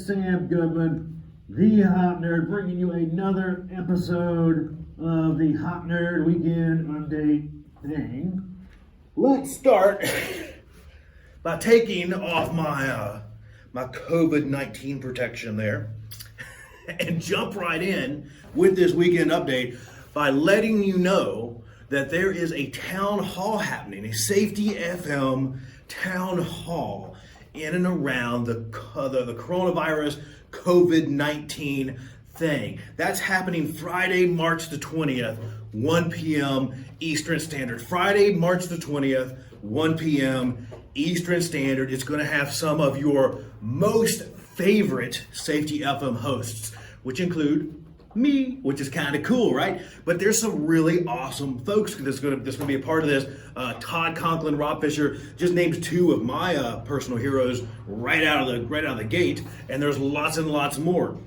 is Sam Goodman, the Hop Nerd, bringing you another episode of the Hop Nerd Weekend Update thing. Let's start by taking off my COVID-19 protection there and jump right in with this weekend update by letting you know that there is a town hall happening, a Safety FM town hall in and around the coronavirus COVID-19 thing. That's happening Friday, March the 20th, 1 p.m. Eastern Standard. Friday, March the 20th, 1 p.m. Eastern Standard. It's going to have some of your most favorite Safety FM hosts, which include me, which is kind of cool, right? But there's some really awesome folks that's going to be a part of this. Todd Conklin, Rob Fisher, just named two of my personal heroes right out of the gate, and there's lots and lots more.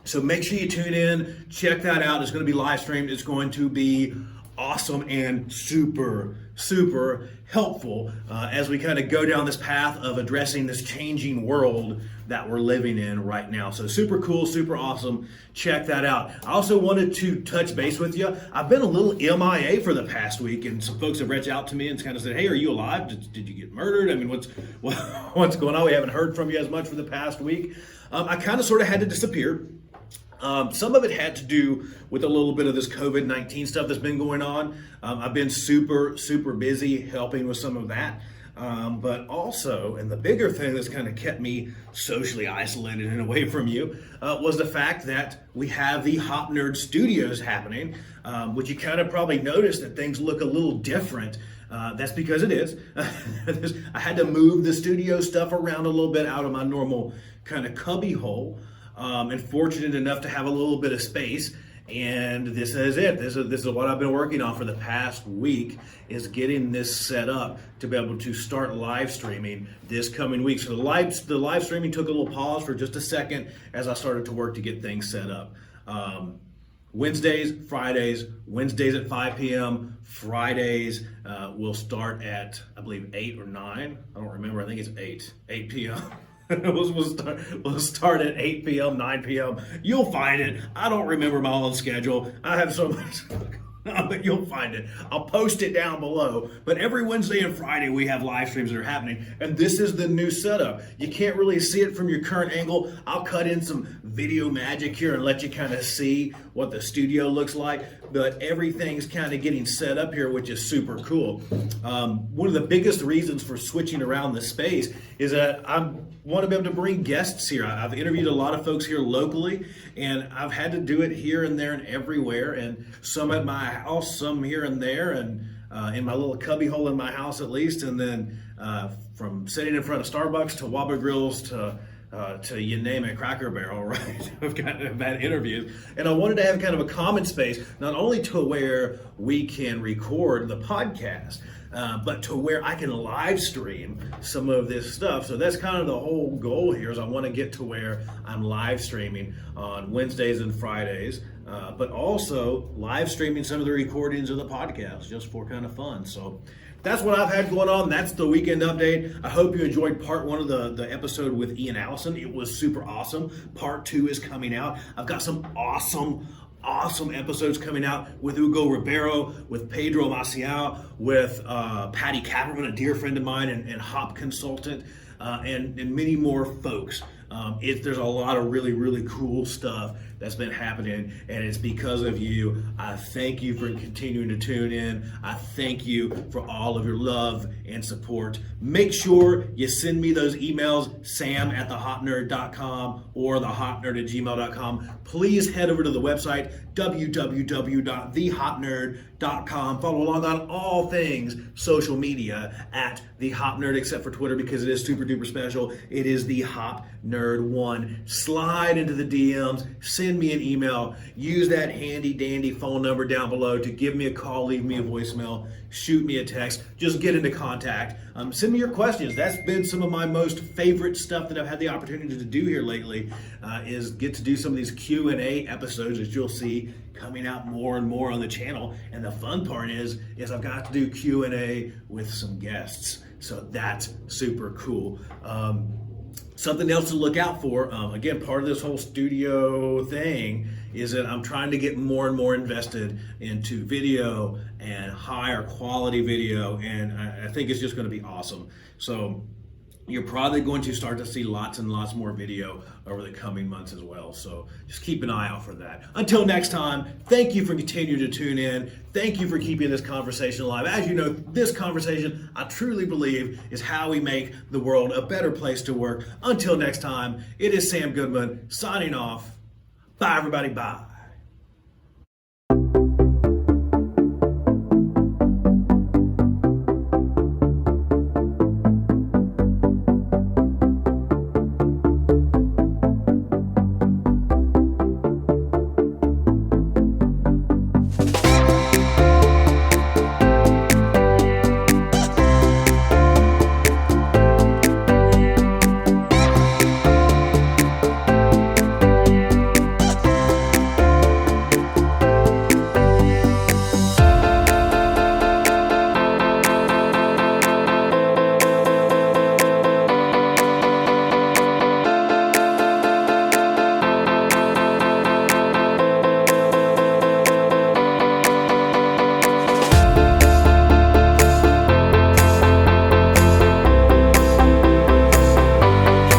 So make sure you tune in, check that out. It's going to be live streamed. It's going to be awesome and super helpful as we kind of go down this path of addressing this changing world that we're living in right now. So super cool, super awesome. Check that out. I also wanted to touch base with you. I've been a little MIA for the past week, and some folks have reached out to me and kind of said, hey, are you alive? Did you get murdered? I mean, what's going on? We haven't heard from you as much for the past week. I kind of sort of had to disappear. Some of it had to do with a little bit of this COVID-19 stuff that's been going on. I've been super busy helping with some of that. But also, and the bigger thing that's kind of kept me socially isolated and away from you was the fact that we have the Hop Nerd Studios happening, which you kind of probably noticed that things look a little different. That's because it is. I had to move the studio stuff around a little bit out of my normal kind of cubby hole. And fortunate enough to have a little bit of space, and this is it. This is what I've been working on for the past week, is getting this set up to be able to start live streaming this coming week. So the live streaming took a little pause for just a second as I started to work to get things set up. Wednesdays, Fridays, Wednesdays at 5 p.m. Fridays will start at, I believe, 8 or 9. I don't remember. I think it's 8 p.m. We'll start at 8 p.m., 9 p.m. You'll find it. I don't remember my own schedule. I have so much, but you'll find it. I'll post it down below. But every Wednesday and Friday, we have live streams that are happening. And this is the new setup. You can't really see it from your current angle. I'll cut in some video magic here and let you kind of see what the studio looks like. But everything's kind of getting set up here, which is super cool. One of the biggest reasons for switching around the space is that I want to be able to bring guests here. I've interviewed a lot of folks here locally, and I've had to do it here and there and everywhere, and some at my house, some here and there, and in my little cubby hole in my house at least, and then from sitting in front of Starbucks to Waba Grills to you name it, Cracker Barrel, right? I've had interviews, and I wanted to have kind of a common space, not only to where we can record the podcast, but to where I can live stream some of this stuff. So that's kind of the whole goal here, is I want to get to where I'm live streaming on Wednesdays and Fridays, but also live streaming some of the recordings of the podcast just for kind of fun. So that's what I've had going on. That's the weekend update. I hope you enjoyed part one of the episode with Ian Allison. It was super awesome. Part two is coming out. I've got some awesome episodes coming out with Hugo Ribeiro, with Pedro Maciel, with Patty Kapperman, a dear friend of mine and hop consultant, and many more folks. There's a lot of really cool stuff that's been happening, and it's because of you. I thank you for continuing to tune in. I thank you for all of your love and support. Make sure you send me those emails, sam@thehopnerd.com or thehopnerd@gmail.com. Please head over to the website, www.thehopnerd.com. Follow along on all things social media at The Hop Nerd, except for Twitter, because it is super duper special. It is The Hop Nerd 1. Slide into the DMs, send me an email, use that handy dandy phone number down below to give me a call, leave me a voicemail, shoot me a text, just get into contact. Send me your questions. That's been some of my most favorite stuff that I've had the opportunity to do here lately, is get to do some of these Q&A episodes that you'll see coming out more and more on the channel. And the fun part is I've got to do Q&A with some guests. So that's super cool. something else to look out for. Again, part of this whole studio thing is that I'm trying to get more and more invested into video and higher quality video, and I think it's just going to be awesome. So you're probably going to start to see lots and lots more video over the coming months as well. So just keep an eye out for that. Until next time, thank you for continuing to tune in. Thank you for keeping this conversation alive. As you know, this conversation, I truly believe, is how we make the world a better place to work. Until next time, it is Sam Goodman signing off. Bye, everybody. Bye.